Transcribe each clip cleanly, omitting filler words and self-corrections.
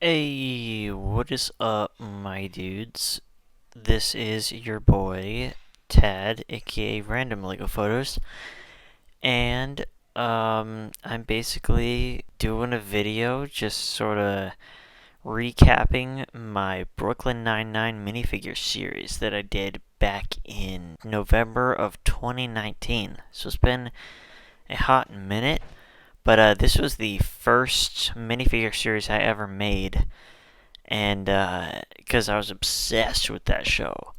Hey, what is up, my dudes? This is your boy, Tad, aka Randomlegophotos, and I'm basically doing a video just sort of recapping my Brooklyn Nine-Nine minifigure series that I did back in November of 2019. So it's been a hot minute, but this was the first minifigure series I ever made, and because I was obsessed with that show,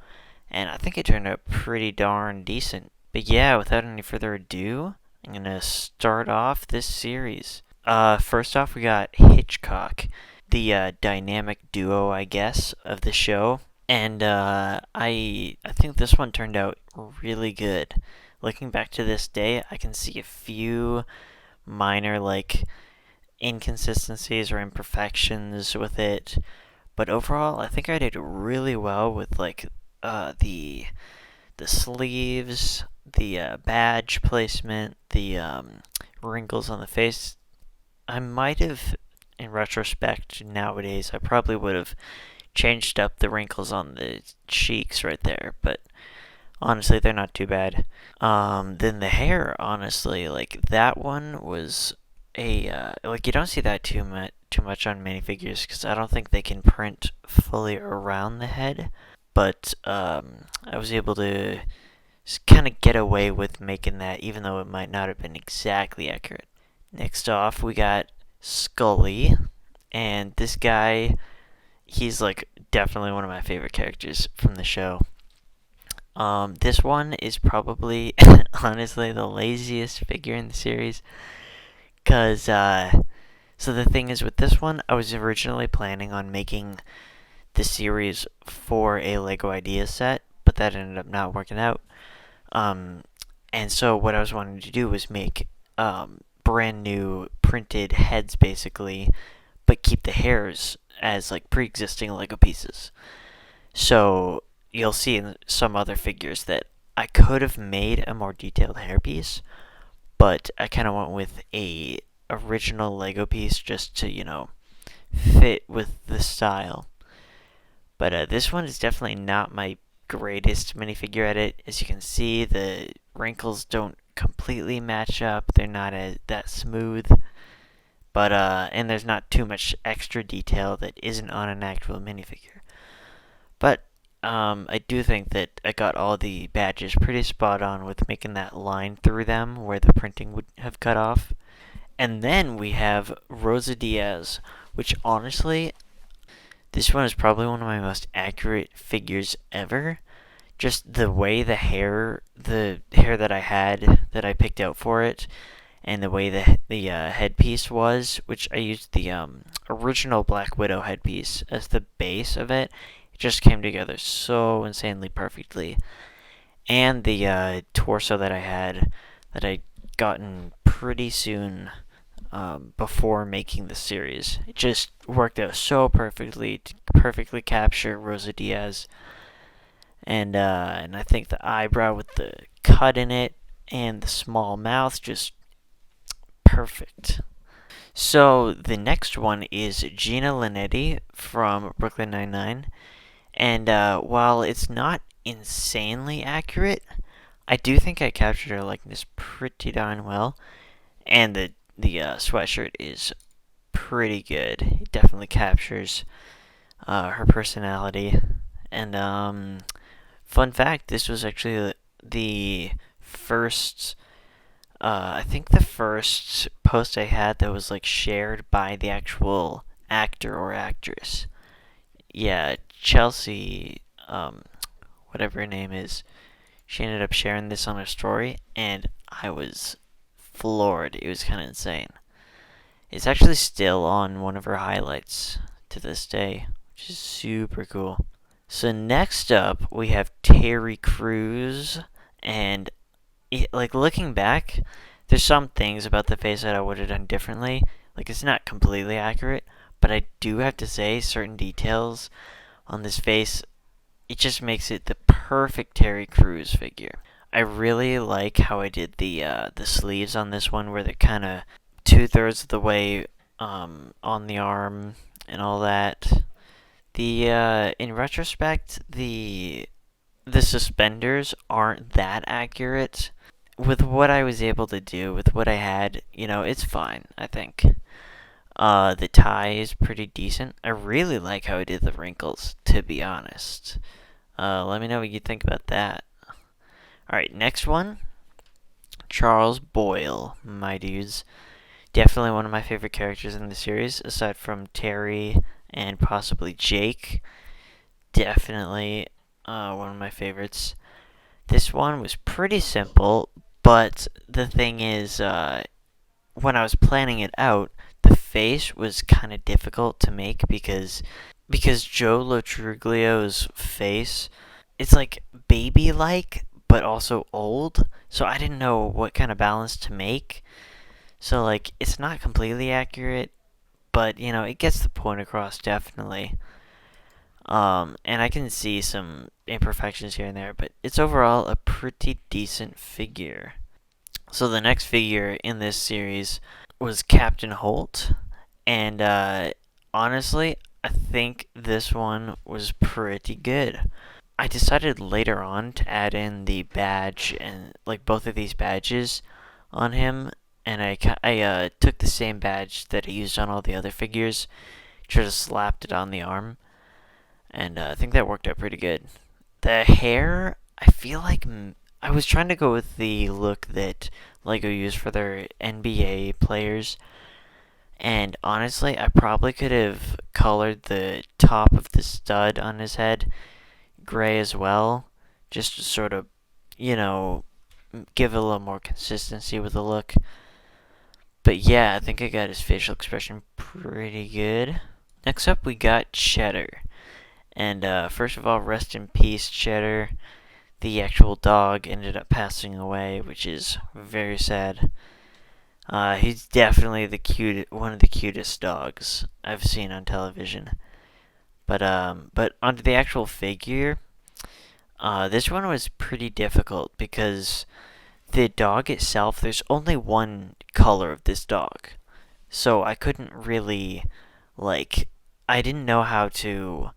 and I think it turned out pretty darn decent. But yeah, without any further ado, I'm gonna start off this series. First off, we got Hitchcock, the dynamic duo, I guess, of the show, and I think this one turned out really good. Looking back to this day, I can see a few minor inconsistencies or imperfections with it, but overall, I think I did really well with the sleeves, the badge placement, the wrinkles on the face. I might have, in retrospect, nowadays, I probably would have changed up the wrinkles on the cheeks right there, but honestly, they're not too bad. Then the hair, honestly, like that one was you don't see that too much on minifigures because I don't think they can print fully around the head. But I was able to kind of get away with making that, even though it might not have been exactly accurate. Next off, we got Scully, and this guy, he's like definitely one of my favorite characters from the show. This one is probably, honestly, the laziest figure in the series. So the thing is with this one, I was originally planning on making the series for a Lego Ideas set, but that ended up not working out. Um, and so what I was wanting to do was make brand new printed heads, basically, but keep the hairs as like pre-existing Lego pieces. So you'll see in some other figures that I could have made a more detailed hairpiece, but I kind of went with a original Lego piece just to, fit with the style. But this one is definitely not my greatest minifigure edit. As you can see, the wrinkles don't completely match up. They're not that smooth. And there's not too much extra detail that isn't on an actual minifigure. But I do think that I got all the badges pretty spot on with making that line through them where the printing would have cut off. And then we have Rosa Diaz, which honestly, this one is probably one of my most accurate figures ever. Just the way the hair that I had that I picked out for it, and the way the headpiece was, which I used the original Black Widow headpiece as the base of it. It just came together so insanely perfectly. And the torso that I had that I gotten pretty soon before making the series. It just worked out so perfectly to perfectly capture Rosa Diaz, and I think the eyebrow with the cut in it and the small mouth just perfect. So the next one is Gina Linetti from Brooklyn Nine-Nine, and while it's not insanely accurate, I do think I captured her likeness pretty darn well, and the sweatshirt is pretty good. It definitely captures her personality. And fun fact: this was actually the first. I think the first post I had that was like shared by the actual actor or actress. Yeah, Chelsea, whatever her name is, she ended up sharing this on her story, and I was floored. It was kind of insane. It's actually still on one of her highlights to this day, which is super cool. So next up, we have Terry Crews, and looking back, there's some things about the face that I would have done differently. Like it's not completely accurate, but I do have to say certain details on this face. It just makes it the perfect Terry Crews figure. I really like how I did the sleeves on this one, where they're kind of 2/3 of the way on the arm, and all that. In retrospect, the suspenders aren't that accurate. With what I was able to do, with what I had, it's fine, I think. The tie is pretty decent. I really like how I did the wrinkles, to be honest. Let me know what you think about that. Alright, next one. Charles Boyle, my dudes. Definitely one of my favorite characters in the series, aside from Terry and possibly Jake. Definitely one of my favorites. This one was pretty simple, but the thing is, when I was planning it out, the face was kind of difficult to make because Joe Lo Truglio's face, it's like baby-like, but also old. So I didn't know what kind of balance to make. So like, it's not completely accurate, but it gets the point across definitely. And I can see some imperfections here and there, but it's overall a pretty decent figure. So the next figure in this series was Captain Holt, and honestly, I think this one was pretty good. I decided later on to add in the badge and like both of these badges on him, and I took the same badge that I used on all the other figures, just slapped it on the arm, and I think that worked out pretty good. The hair, I feel like I was trying to go with the look that Lego used for their NBA players, and honestly, I probably could have colored the top of the stud on his head gray as well, just to sort of, you know, give it a little more consistency with the look. But yeah, I think I got his facial expression pretty good. Next up, we got Cheddar. And first of all, rest in peace, Cheddar. The actual dog ended up passing away, which is very sad. He's definitely one of the cutest dogs I've seen on television. But onto the actual figure, this one was pretty difficult because the dog itself, there's only one color of this dog, so I couldn't really I didn't know how to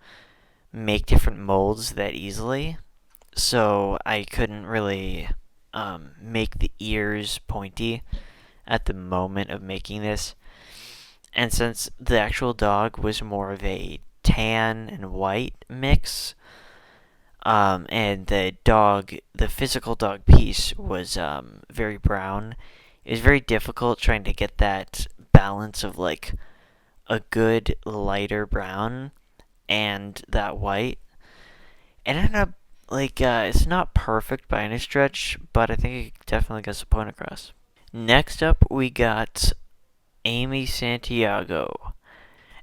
make different molds that easily, so I couldn't really make the ears pointy at the moment of making this. And since the actual dog was more of a tan and white mix, and the physical dog piece was very brown, it was very difficult trying to get that balance of like a good lighter brown and that white. It ended up it's not perfect by any stretch, but I think it definitely gets the point across. Next up, we got Amy Santiago.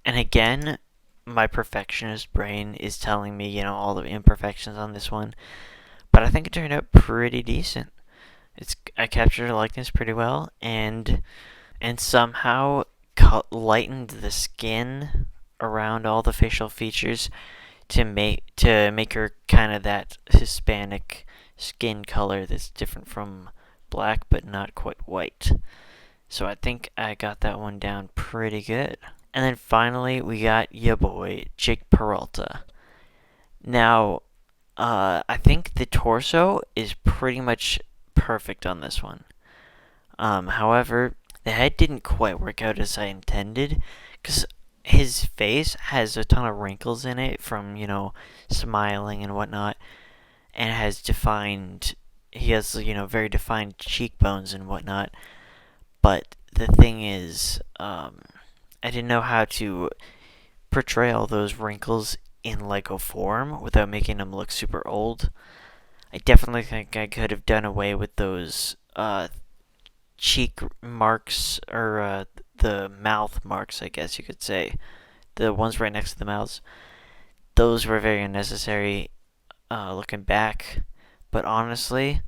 And again, my perfectionist brain is telling me, all the imperfections on this one. But I think it turned out pretty decent. I captured her likeness pretty well, and somehow lightened the skin around all the facial features to make her kind of that Hispanic skin color that's different from black but not quite white. So I think I got that one down pretty good. And then finally, we got ya boy, Jake Peralta. Now, I think the torso is pretty much perfect on this one. However, the head didn't quite work out as I intended, because his face has a ton of wrinkles in it from, smiling and whatnot, and he has, very defined cheekbones and whatnot. But the thing is, I didn't know how to portray all those wrinkles in Lego form without making them look super old. I definitely think I could have done away with those cheek marks, or the mouth marks, I guess you could say. The ones right next to the mouths. Those were very unnecessary looking back. But honestly,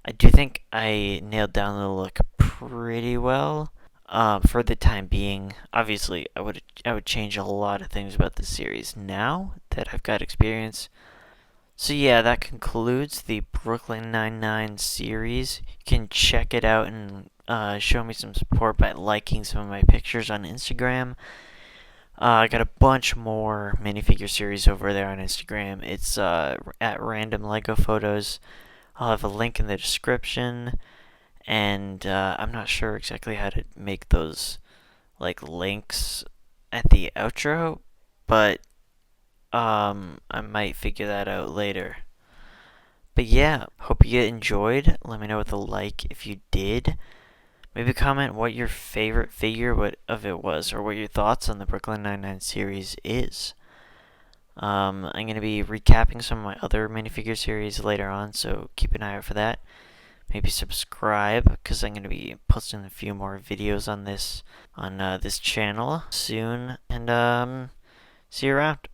I do think I nailed down the look pretty well. For the time being, obviously, I would change a lot of things about the series now that I've got experience. So yeah, that concludes the Brooklyn Nine-Nine series. You can check it out and show me some support by liking some of my pictures on Instagram. I got a bunch more minifigure series over there on Instagram. It's at Randomlegophotos. I'll have a link in the description, and I'm not sure exactly how to make those like links at the outro, but I might figure that out later. But yeah, hope you enjoyed. Let me know with a like if you did. Maybe comment what your favorite figure of it was, or what your thoughts on the Brooklyn Nine-Nine series is. I'm going to be recapping some of my other minifigure series later on, so keep an eye out for that. Maybe subscribe, because I'm going to be posting a few more videos on this channel soon. And see you around.